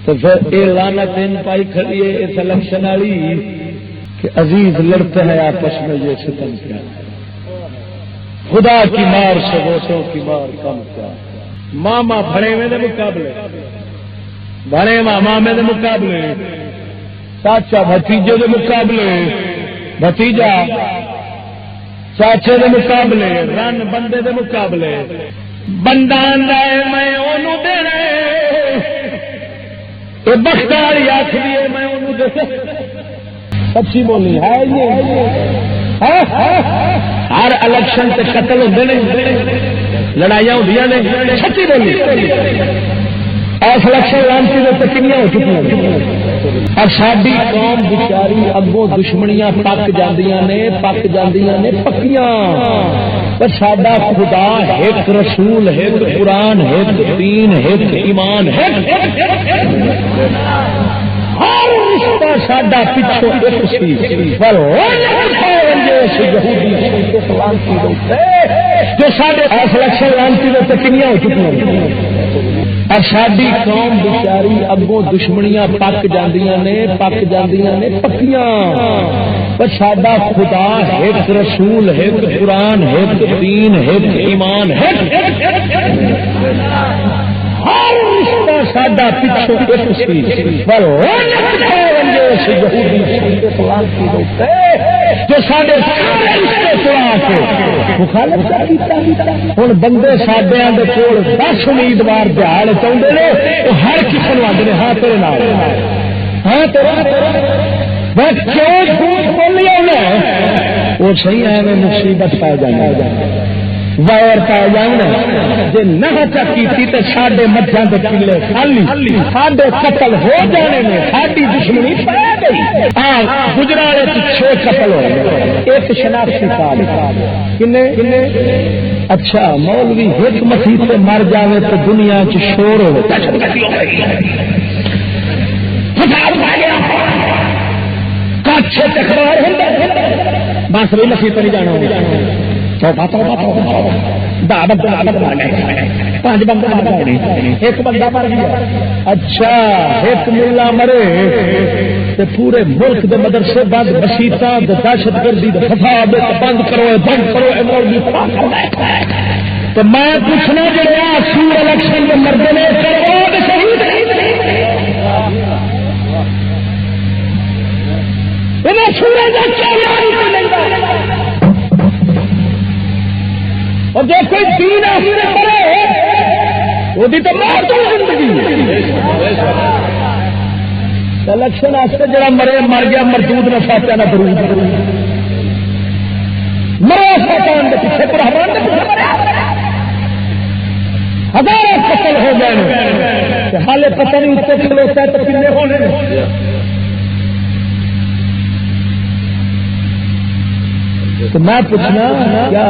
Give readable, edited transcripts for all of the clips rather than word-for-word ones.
تو پھر یہ لعنت ان پائی کھڑی ہے اس الیکشن والی کہ عزیز لڑتے ہیں آپس میں یہ ستم کیا خدا کی مار سے ووٹوں کی مار کم کیا ماما بڑے میں دے مقابلے بڑے مامے دے مقابلے چاچا بھتیجے دے مقابلے بھتیجا چاچے دے مقابلے رن بندے دے مقابلے بندہ میں انہوں دینا بخت والی آخری میں انہوں دے سچی بولی ہے ہر الیکشن سے قتل ہوتے ہیں لڑائیاں ہوتی نے سچی بولی اس الیکشن لانسی کے کنیاں ہو چکی ہیں اور ساری قوم بیچاری اگوں دشمنیاں پک جاندیاں نے پکیاں پر ساڈا خدا ایک رسول ایک قرآن ایک دین ایک ایمان ہے ہر رشتہ ساڈا پچھو ایک سی پر جو ساڈے اس الیکشن لانسی کے کنیاں ہو چکی ہیں اور ساری قوم بیچاری اگوں دشمنیاں پک جاندیاں نے پکیاں پر ساڈا خدا ایک رسول ایک قرآن ایک دین ایک ایمان ہے ہر رشتہ ساڈا پچھو ایک سی پر جو سارے رشتے چلا کے ہوں بندے سڈیا کے کول 10 امیدوار دہاڑ چاہتے ہیں وہ ہر کسی کو آتے ہیں ہاں تیرے نال ہاں بس کیوں جھوٹ بولی وہ صحیح ہے میں مصیبت پا جانا وائر پا جانا جی نہ چکی تو سڈے مجھا کے کلے خالی سڈے قتل ہو جانے میں ساری دشمنی پی گئی گجرالے 6 قتل ہو گئے ایک شناختی کارڈ کنے اچھا مولوی ایک مسیح سے مر جائے تو دنیا چ شور ہو بس بھی مسیح تو نہیں جانا ایک بندہ مر گیا اچھا ایک ملا مرے پورے ملک دے مدرسے بند مسیطاں دہشت گردی فساد بند کرو تو میں پوچھنا جو سور الیکشن میں مردے نے اور جو کوئی دین کرے وہ تو زندگی الیکشن جڑا مرے مر گیا مردود نہ فاتحہ نہ درود مرو شیطان کے پیچھے رحمان کے پیچھے ہزاروں قتل ہو گئے حالے پتہ نہیں اس سے کھلوتا ہے تو کتنے ہونے تو میں پوچھنا کیا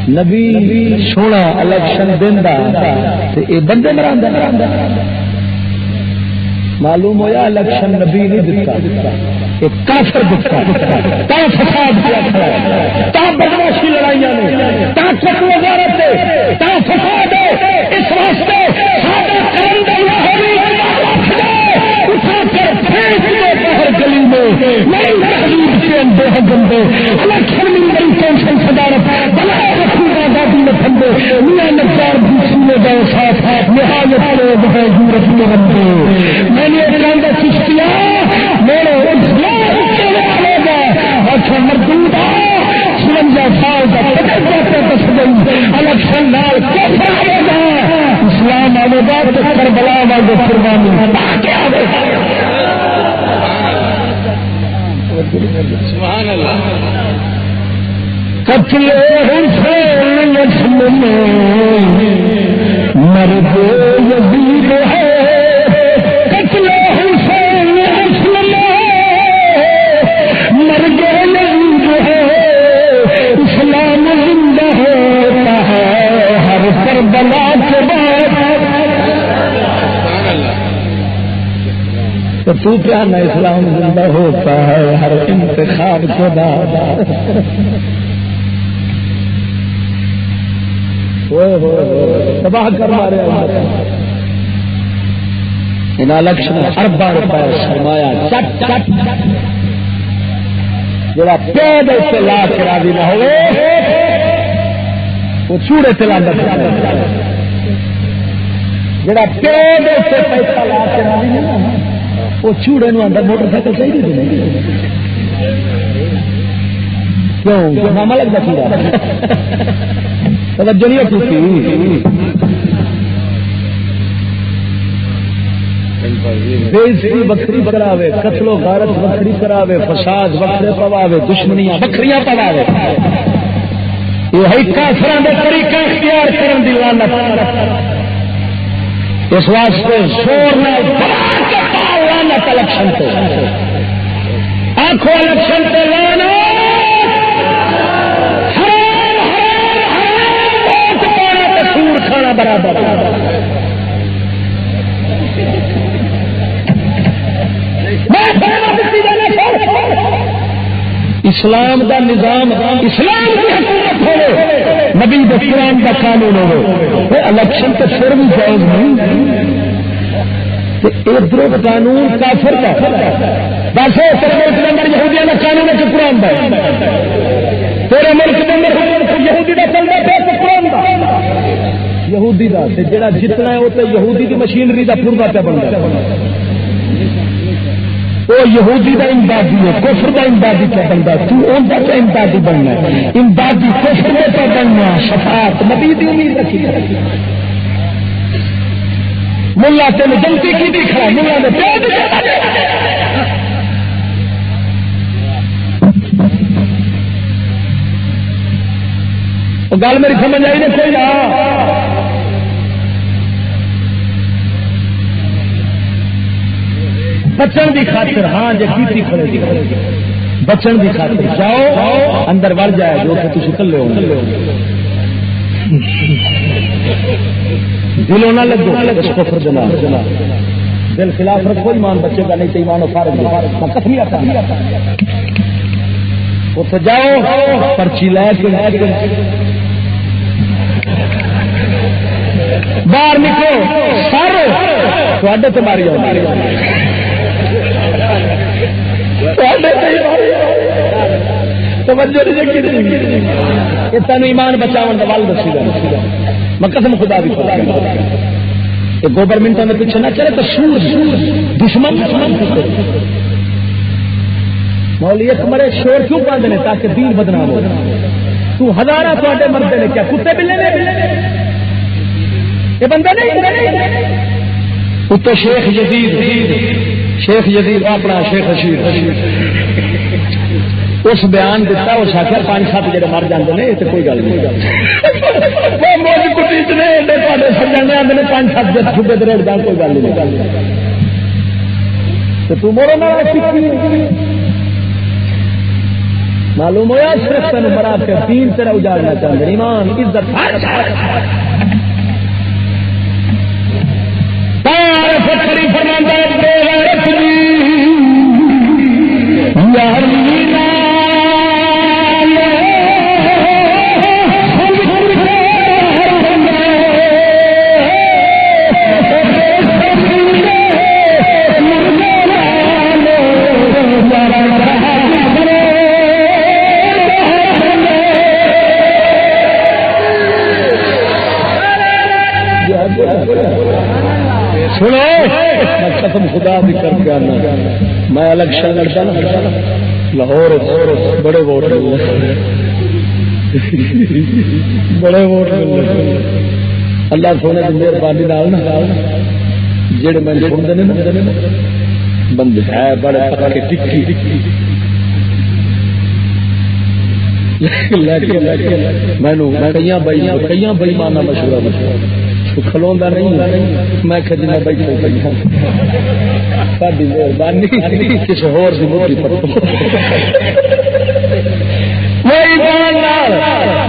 نبی سونا الیکشن دینا یہ بندے مراندا معلوم ہوا الیکشن نبی نہیں دیتا ایک کافر دیتا تا فساد کیا کھڑا تا بدماشی لڑائیاں نے تا قتل و غارت ہے تا فساد ہے اس واسطے سادہ کرندہ لاہوری اٹھا کر پھینک دو باہر گلی میں نئی تحریر کے اندے ہیں بندے الیکشن میں بڑی ٹینشن صدارت بلائے رکھوگا دادی میں پھندے میاں نجار بھی سنے جاؤ ساتھ نہایت لوگ ہیں یورپ میں بندے میں نے ایک راندہ چشتیا میرے اچھا مردودہ 56 سال کا پکڑ جاتے دس گئی الیکشن نال کیسا آئے گا اسلام آنے گا تو کربلا والے قربانی سبحان اللہ قتل حسین لکشمن مرد یزید ہے قتل حسین اسلم مرد یزید ہے اسلام زندہ ہوتا ہے ہر کربلا کے بعد تو کیا نہ اسلام زندہ ہوتا ہے ہر انتخاب کے بعد تباہ کر مارے ان الیکشن ارباں روپے سرمایہ چٹ چٹ جڑا پیو دے تے لا کے راضی نہ ہوئے وہ چوڑے تے لاندا جڑا پیو دے تے پیسہ لا کے راضی نہ وہ چوڑے نو اندر موٹر سائیکل چاہیے کیوں ماما لگتا چوڑا توجہ نہیں ہوتی بےعزتی بکری کراوے قتل و غارت بکری کراوے فساد وکرے پواوے دشمنیاں بکریاں پواوے یہ کافراں دے طریقہ اختیار کرن دی لعنت اس واسطے زور نال لعنت الیکشن تے آنکھوں الیکشن تے لعنت حرام ووٹ پانا تے سور کھانا برابر اسلام دا نظام اسلام کی حکومت ہو نبی قرآن کا قانون ہو الیکشن تو پھر بھی جائز نہیں ادھر قانون کافر کا بس ملک کے اندر یہودیاں کا قانون ہے کہ قرآن کا تیرے ملک کے اندر یہودی کا چل رہا ہے قرآن کا یہودی کا جڑا جتنا ہے وہ تو یہودی کی مشینری کا پورا پہ بن رہا ہے وہ یہودی کا امدادی ہے کفر کا امدادی کیا بنتا تو ان کا کیا امدادی بننا ہے امدادی کفر میں کیا بننا شفاعت نبی دی امید رکھی ملا تین جنتی کی بھی کھڑا ملا نے گل میری سمجھ آئی نہیں کوئی نہ بچن کی خاطر ہاں جی کی کھڑے بچن کی خاطر جاؤ اندر وڑ جائے جو کہ تھی کلے ہو دلوں نہ لگو اس کفر جنا دل خلاف رکھو ایمان بچے کا نہیں تو ایمان و فارغ قسم آتا اتنے جاؤ پرچی لے کے باہر نکلو سارے تھوڑے تو ماری آؤ تین ایمان بچاؤ کا ول دسی گا میں قسم خدا بھی گورنمنٹ میں پیچھے نہ چلے تو سور دشمن مولیت مرے شور کیوں پاتے ہیں تاکہ دین بدنام ہو تو ہزارہ تے مرتے نے کیا کتے بلے نے یہ بندہ نہیں اتو شیخ یزید اپنا شیخ رشید اس بیان دیتا اس آخر 5-7 جڑے مر جاتے ہیں تو کوئی گل نہیں سمجھنے 5-7 چھوٹے دروڑ جان کوئی گل نہیں تو مورو معلوم ہوا صرف تین مرا کے دین تیرا اجاڑنا چاہتے ایمان عزت سنو قسم خدا بھی کر کے آنا میں الیکشن لڑتا نا لاہور بڑے ووٹ بڑے ووٹ اللہ سونے کی مہربانی جڑے میں بندے ہے بڑے ٹکی کئی بئیمانہ مشورہ کھلوا نہیں میں جنا بیٹھا ساری مہربانی کسی ہور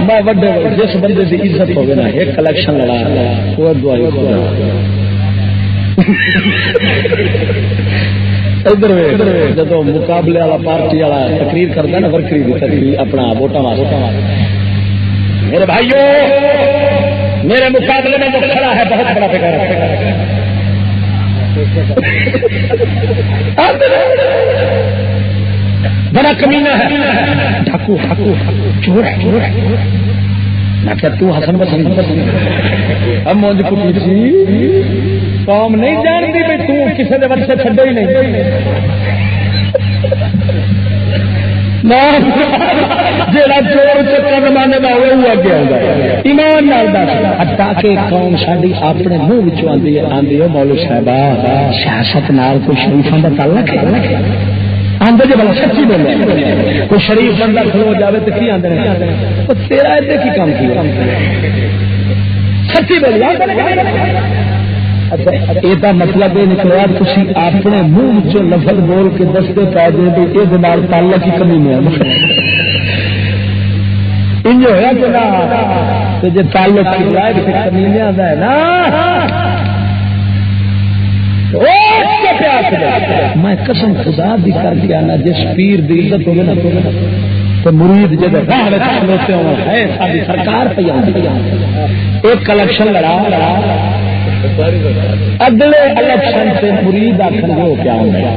میں وڈے جس بندے کی عزت ہوگی نا ایک الیکشن لڑا وہ دعائی ادھر جب مقابلے والا پارٹی والا تقریر کرتا نا ورکری کی تقریر اپنا ووٹاں میرے بھائیوں میرے مقابلے میں جو کھڑا ہے بہت بڑا فکر بڑا کمینہ ہے، ڈاکو ڈاکو چور ہے چور ہے. میں کہ تو حسن بسن اب مونج کٹی سی قوم نہیں جانتی بھی تو کسی دے بچے چھڈے ہی نہیں. جیڑا چور چکر زمانے کا ہوئے وہ اگے آؤں گا ایمان نال دس. حتیٰ کہ قوم ساری اپنے منہ وچوں آندی ہے مولوی صاحبہ سیاست نال کوئی شریفاں دا تعلق ہے آندے جی بلا سچی بولے کوئی شریف بندہ کھلو جاوے تو کی آندے تو تیرا ادھر کی کام کیا سچی بولی. یہ مطلب یہ نکلا تھی اپنے منہ چ لفظ بول کے دستے پا دیں کہ یہ تعلق ہی کمی نہیں ہوا کہ جی تعلق کمی نہیں آتا ہے نا. میں قسم خدا دی کر کے آنا جس پیر دی عزت ہوگی نا تو مرید جب کھلوتے ہو سرکار پہ ایک الیکشن لڑا اگلے الیکشن سے مرید آخر گے ہو کیا ہوگا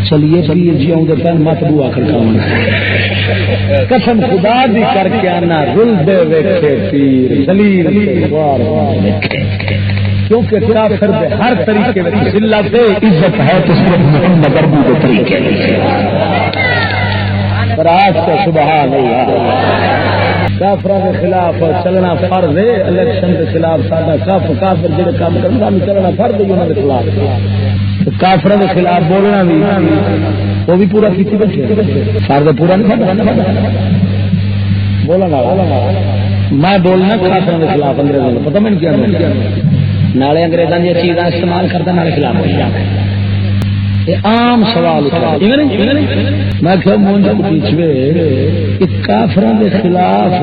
چلیے چلیے جی آؤں پہن مت بو آخر کام قسم خدا دی کر کے آنا رل دے ویکھے پیر دلیل کیونکہ کافر دے ہر طریقے میں ذلت ہے عزت ہے تو صرف محمد اربو کے طریقے پر آج کا سبحان اللہ. کافروں کے خلاف چلنا فرض ہے. الیکشن کے خلاف سارا کافر جڑے کام کرنا چلنا فرض ہے انہوں کے خلاف. کافروں کے خلاف بولنا بھی وہ بھی پورا کیتی بیٹھے فرض پورا نہیں بولنا میں بولنا کافروں کے خلاف انگریزوں کو پتہ میں کیا نالے انگریزوں کی چیزاں استعمال کرتا نالے خلاف ہو جاتا ہے. عام سوال میں کہ مونج پیچھے کافروں کے خلاف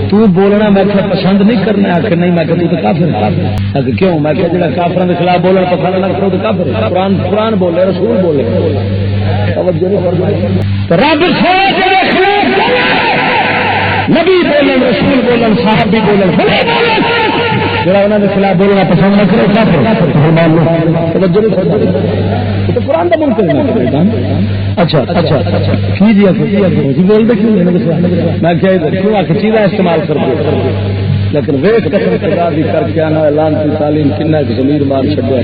تو بولنا میں پسند نہیں کرنا آخر نہیں میں کہ تو کافر کیوں میں کہ جڑا کافروں کے خلاف بولنا پسند نہ کرو تو کافر. قرآن بولے رسول بولے رب نبی بولن رسول بولن صحابی بولن جڑا انہوں نے خلاف بولنا پسند نہ کرے کافر. تو قرآن کا منکر اچھا اچھا کیجیے بول دے کیوں میں کیوں آ کے چیزیں استعمال کر دوں لیکن ویٹ قسم خدا دی کر کے آنا اعلان کی تعلیم کن زمین مار چڑیا.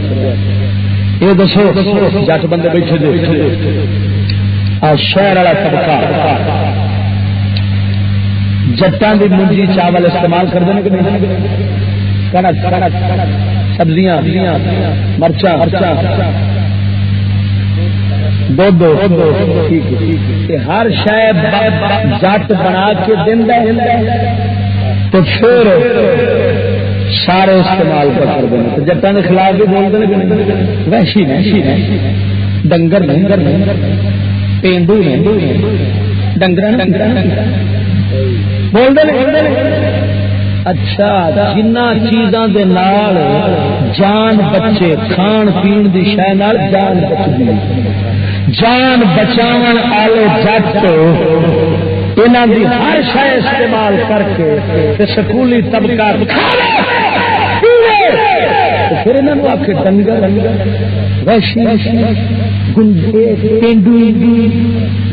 یہ دسو جٹ بندے بیٹھے دے شہر والا طبقہ جٹان کی منجی چاول استعمال کر دیں کہ نہیں کنک سبزیاں مرچاں دودھ ہر شاید جٹ بنا کے دینا تو پھر سارے استعمال کر دیں تو جٹان کے خلاف بھی بول دیں وحشی ڈنگر پینڈو ڈنگر بول دیں. اچھا جنہ چیزاں دے نال جان بچے کھان پین دی شے نال جان بچدی جان بچاون والے جٹ انہاں دی ہر شے استعمال کر کے تے سکولی طبقہ پھر انہاں نوں آکھے ڈنگر وحشی گنڈے پینڈو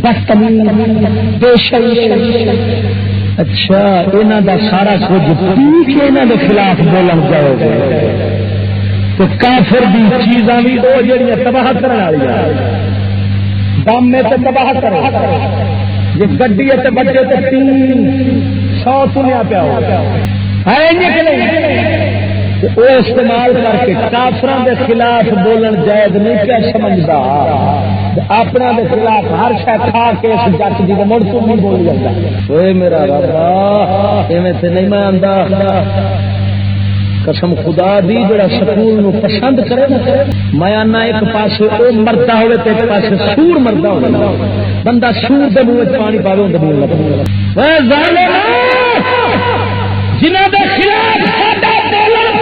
بدتمیز بے شرم. اچھا انہاں دا سارا کچھ انہاں دے خلاف بولن جاؤ گے تو کافر دی چیزاں بھی وہ جڑیاں تباہ کرن والیاں دم میں تے تباہ کرے جے گڈی تے بچے تے 300 سنیا پیا ہو ہے نہیں وہ استعمال کر کے کافراں دے خلاف بولن جائز نہیں کیا سمجھدا اپنا دے خلاف ہر شے کھا کے اس جٹ دی مڑ تو نہیں بول جاتا. اوے میرا رب ایویں تے نہیں میں آندا قسم خدا دی جڑا سکول نو پسند کرے نا میں آنا ایک پاسے او مردا ہوے تے ایک پاسے سور مردا ہوے بندہ سور دے منہ وچ پانی پاوے اون دے منہ وچ اوے ظالم جنہاں دے خلاف ساڈا بولن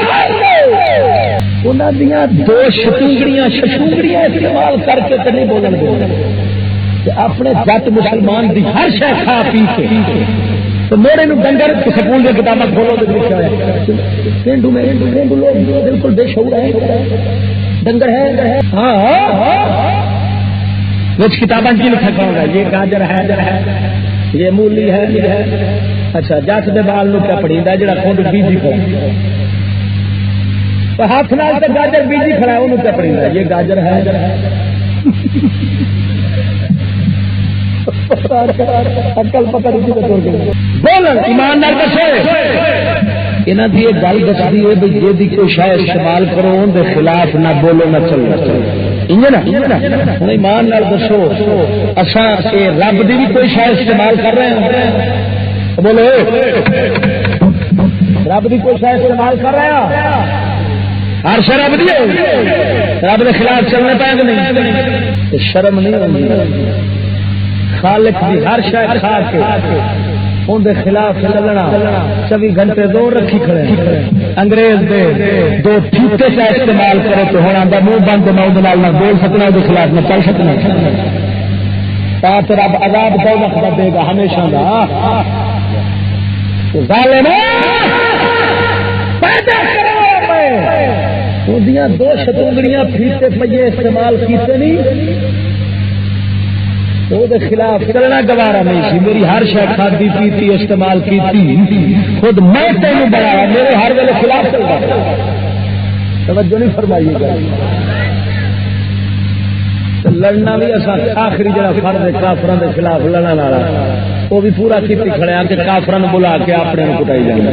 انہاں دیاں دو شتونگڑیاں استعمال کر کے تے نہیں بولن دے اپنے جٹ مسلمان دی ہر شے کھا پی کے تو موڑے ڈنگر سکول کی کتابیں کھولو تو لکھا ہے پینڈو میں لوگ بالکل بے شعور ہے ڈنگر ہے ہاں کچھ کتابیں کی لکھا ہوگا یہ گاجر ہے یہ مولی ہے یہ ہے اچھا جس کے بال نو کیا پڑی جا خود بیجی کھڑا ہاتھ نال تو گاجر بیجی کھڑا ہے انہوں کیا پڑی یہ گاجر ہے اکل پتہ بولن ایماندار دسے یہاں کی ایک گل دستی ہے بھائی جی کوئی شاید استعمال کرو ان کے خلاف نہ بولو نہ چلو ہوں ایمان نال دسو اصا رب کی بھی کوئی شاید استعمال کر رہے ہیں بولو رب کی کوئی شاید استعمال کر رہے ہیں ہر شرم نہیں رب کے خلاف چلنے پائیں گے نہیں شرم نہیں ہوگی خالق کی ہر شاید کھا کے اندر خلاف چلنا 24 گھنٹے دور رکھی کھڑے انگریز دے دو ٹھیکے کا استعمال کرے تو ہونا منہ بند نہ بول سکنا کے خلاف نہ چل سکنا پانچ رب عذاب دو وقت دے گا ہمیشہ دو شتونگڑیاں پھیتے پہ استعمال کیتے نہیں تو خلاف چلنا گوارا نہیں سی میری ہر شاید کھادی پیتی استعمال کی خود میں تینوں بڑھایا میرے ہر ویلے خلاف چلتا توجہ نہیں فرمائیے گا لڑنا بھی ایسا آخری جڑا فرد ہے کافران کے خلاف لڑنا والا وہ بھی پورا کیتی کھڑے آ کے کافران بلا کے اپنے کٹائی جانا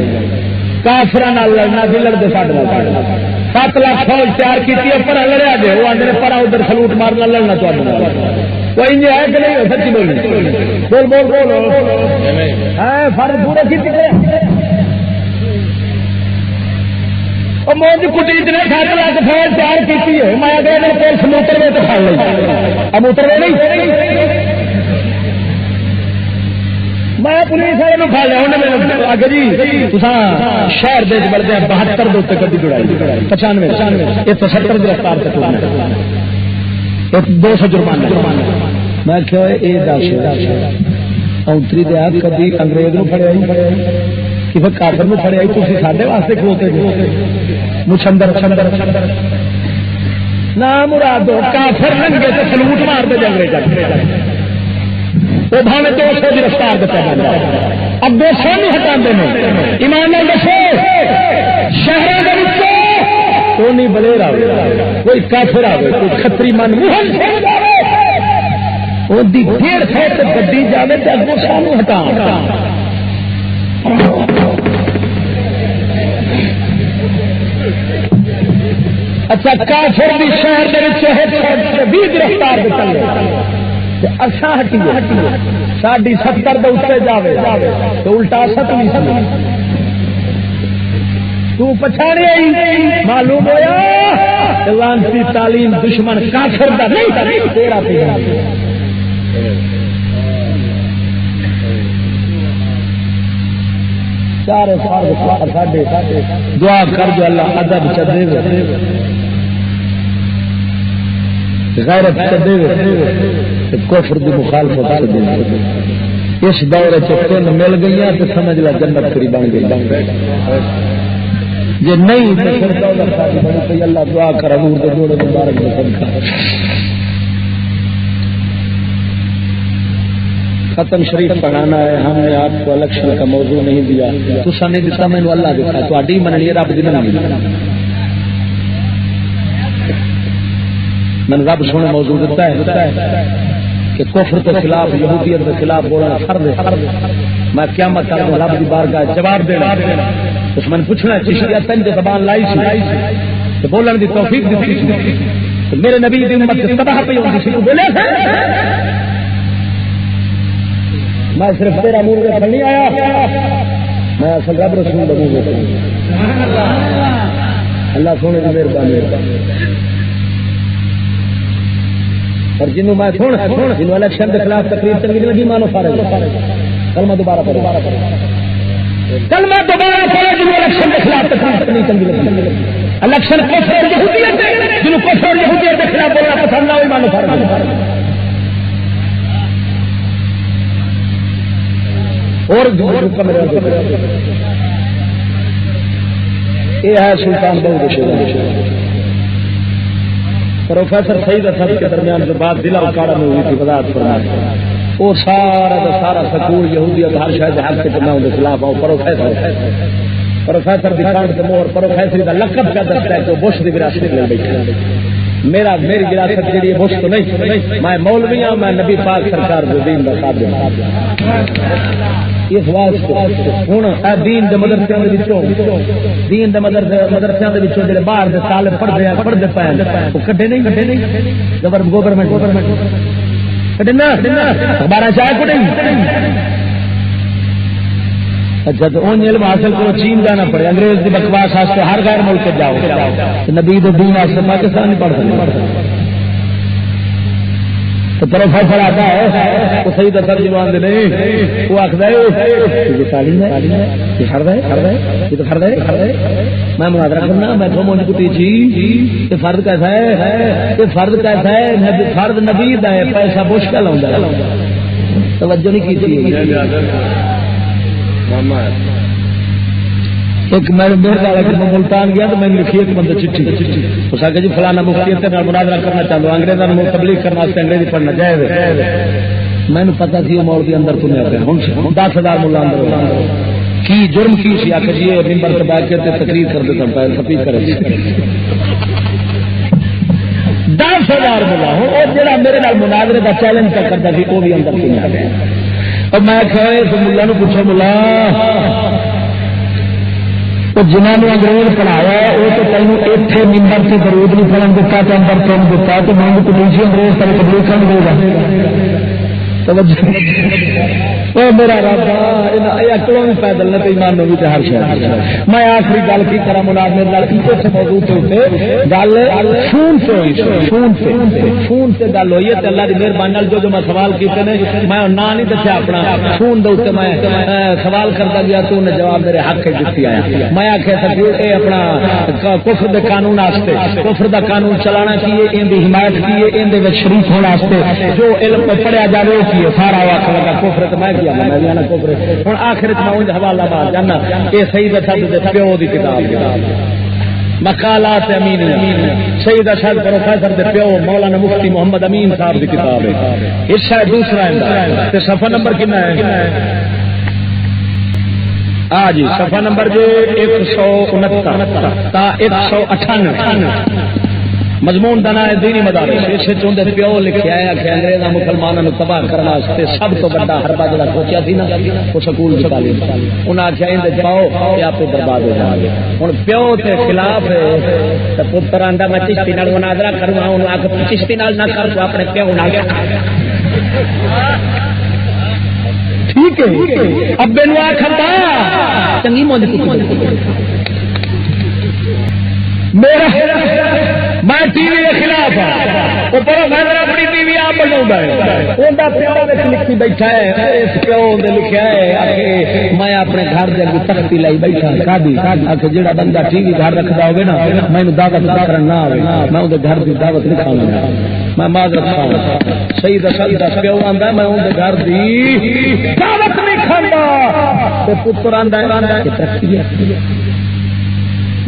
کافران لڑنا بھی لڑتے ساڈے 7 لاکھ فوج تیار کی پر لڑیا جائے وہ آدھے پر ادھر سلوٹ مارنا لڑنا کوئی نہیں ہے کہ نہیں سچی بولنی بول بول بول فرض پورا کی موج کٹی اتنے 7 لاکھ فوج تیار کی ہے میں گئے موٹر وے تو کھا لی موٹر وے نہیں میں پولیس والے کھا لیا انہیں اگے جی شہر دے بڑھتے 72 دے گڈی دوڑائی 95 یہ 70 گرفتار تک 200 جرمانہ میں کیا اونتری دیا کبھی انگریز نو فڑیا کسی کافر نو فڑیا تھی سارے واسطے کھوتے مچھندر نہ مراد کافر ننگے تو سلوٹ مارتے جنگلے وہ بھاوے 200 گرفتار دیتا جاتا اب 200 نہیں ہٹا دیں ایمان دسو شہر کوئی بلیر آئے کوئی کافر آئے کوئی کھتری من ڈیڑھ سو گڈی جائے تو اگوں سانو ہٹا اچھا کافر بھی شہر 20 گرفتار دیتا اچھا ہٹیے ساڑی 70 اتنے جاوے تو الٹا 70 تو پچھاڑی آئی معلوم ہویا لانتی تعلیم دشمن کافر دا نہیں تیرا پیڑا چار ساڑھے دعا کر جو اللہ ادب چدے غیرت چدے کفر دی مخالفت دے اس دور چن مل گئی تو سمجھ لا جنت پوری بن گئی جی نہیں تو اللہ دعا کر حضور دے جوڑے مبارک ختم شریف پڑھانا ہے ہم نے آپ کو الیکشن کا موضوع نہیں دیا تو نہیں دیتا میں نے اللہ دیکھا تو آڈی مننی ہے رب دی مننی میں نے رب سونے موضوع دیتا ہے کہ کفر کے خلاف یہودیت کے خلاف بولنا فرض ہے میں قیامت کا رب کی بارگاہ جواب دینا اس میں پوچھنا چشتیہ تن جو زبان لائی سی تو بولن دی توفیق دیتی سی میرے نبی دی امت سے تباہ پہ ہوتی سی تو بولے تھے میں صرف تیرا منہ میں نہیں آیا میں اصل رب رسول کا منہ میں اللہ سونے کی مہربانی اور جنوں میں جنوں الیکشن کے خلاف تقریر چنگی لگی مانو فارغ کلمہ دوبارہ پڑھو کلمہ دوبارہ پڑھو جنوں الیکشن کے خلاف تقریر چنگی لگی الیکشن کفر یہودیت جنوں کفر یہودیت کے خلاف بولنا پسند نہ ہوئی مانو فارغ اور یہ ہے سلطان بہو پروفیسر سعید اسد کے درمیان جو بات ضلع اکاڑا میں ہوئی تھی وضاحت فرمائی وہ سارا کا سارا سکول یہودیت ہر شاید حق سے میں ان کے خلاف آؤں پروفیسر دی کانڈ سے مور پروفیسری کا لقب کا دستا ہے کہ بش دی وراثت لے بیٹھا میری وراثت کے لیے بش تو نہیں میں مولوی ہوں میں نبی پاک سرکار جو دین کا خادم اس واسطے ہوں دین دے مدرسے دین دے مدرسے جڑے باہر دے طالب پڑھتے پے وہ کٹے نہیں گورنمنٹ کٹنا اخبار چاہے کو نہیں اچھا تو ان علم حاصل کرو چین جانا پڑے انگریز کی بکواس واسطے ہر غیر ملک جاؤ نبی دین واسطے پاکستان نہیں پڑھ سکتے تو پروفیسر آتا ہے تو صحیح دفتر جوان دے نہیں وہ آخر ہے یہ تعلیم ہے یہ فرد ہے یہ تو فرد ہے میں مناظرہ کرنا میں تو مجھ کو جی یہ فرد کیسا ہے یہ فرد کیسا ہے فرد نبی دا ہے پیسہ مشکل ہوتا ہے توجہ نہیں کی تھی ایک میں ملتان گیا تو میں نے لکھی ایک بندہ چٹھی اس آگے جی فلانا مفتی مناظرہ کرنا چاہتا ہوں انگریزوں تبلیغ کرنا انگریزی پڑھنا جائز میں نے پتا تھی وہ مولوی اندر تمہیں 10,000 ملا اندر کی جرم کی سی آخر جی ممبر سے بیٹھ کے تقریر کر دیتا ہوں تقریر کرے 10,000 ملا ہوں اور جڑا میرے نال مناظرے کا چیلنج کرتا سی وہ بھی اندر تمہیں آ گیا اور میں اس ملا نو پوچھو ملا جنہوں نے انگریز پڑھایا وہ تو تینوں اتنے ممبر سے درود نہیں پڑھن دیتا تو اندر تین دیتا تو میں تو نیچے انگریز تک تبلیغ کر دے گا میرا اکڑوں بھی پیدل نے ایمان بھی ہر شہر میں آخری گل کی طرح مناظر موضوع کے اتنے گل فون سے گل ہوئی ہے اللہ کی مہربانی جو میں سوال کیتے ہیں میں نہ نہیں دسیا اپنا فون دے میں سوال کرتا گیا تو انہیں جواب میرے حق دیتی آیا میں آخیا سکیو یہ اپنا کفر دے قانون واسطے کفر دا قانون چلانا چاہیے ان کی حمایت کی ان شریف ہونے جو علم پڑھیا جائے وہ کی سارا آخر لگا کفر تو میں کیا میں بھی آنا کفر ہوں آخر میں حوالہ بات جانا یہ صحیح دسا پیو کی کتاب مقالات امین سید اشد پروفیسر دے پیو مولانا مفتی محمد امین صاحب کی کتاب ہے اس شاید دوسرا ہے صفحہ نمبر کتنا ہے جی صفحہ نمبر جو 169 تا 198 مضمون دنا ہے دینی مدارس اس چوندے پیو لکھیا ہے کہ انگریزاں مسلماناں نو تباہ کرنا واسطے سب تو بڑا حربہ جڑا سوچیا سی نا وہ سکول کی تعلیم انہاں آکھیا ایں جاؤ کہ آپ برباد ہو جائیں گے ہن پیو تے خلاف ہے تے پتر آندا میں چشتی نال مناظرہ کروں انہاں آکھ چشتی نال نہ کر تو اپنے پیو نال ٹھیک ہے اب بنوا کھتا چنگی موج میرا میں ٹی وی کے خلاف ہوں میں اپنی ٹی وی آپ بنا لکھی بیٹھا ہے اس پیو نے لکھا ہے میں اپنے گھر کے اگے تختی لائی بیٹھا جہاں بندہ ٹی وی گھر رکھتا ہوگا نا میں دعوت کرنا نہ آئے میں اندر گھر کی دعوت نہیں کھانا میں معذرت کھانا صحیح دسا پیو آتا میں اندر گھر کی دعوت نہیں کھانا پتر آتا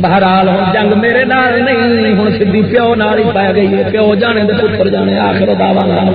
بہرحال ہوں جنگ میرے نال نہیں ہوں سیدھی پیو نال ہی پی گئی ہے پیو جانے دے پتر جانے آخر دعوی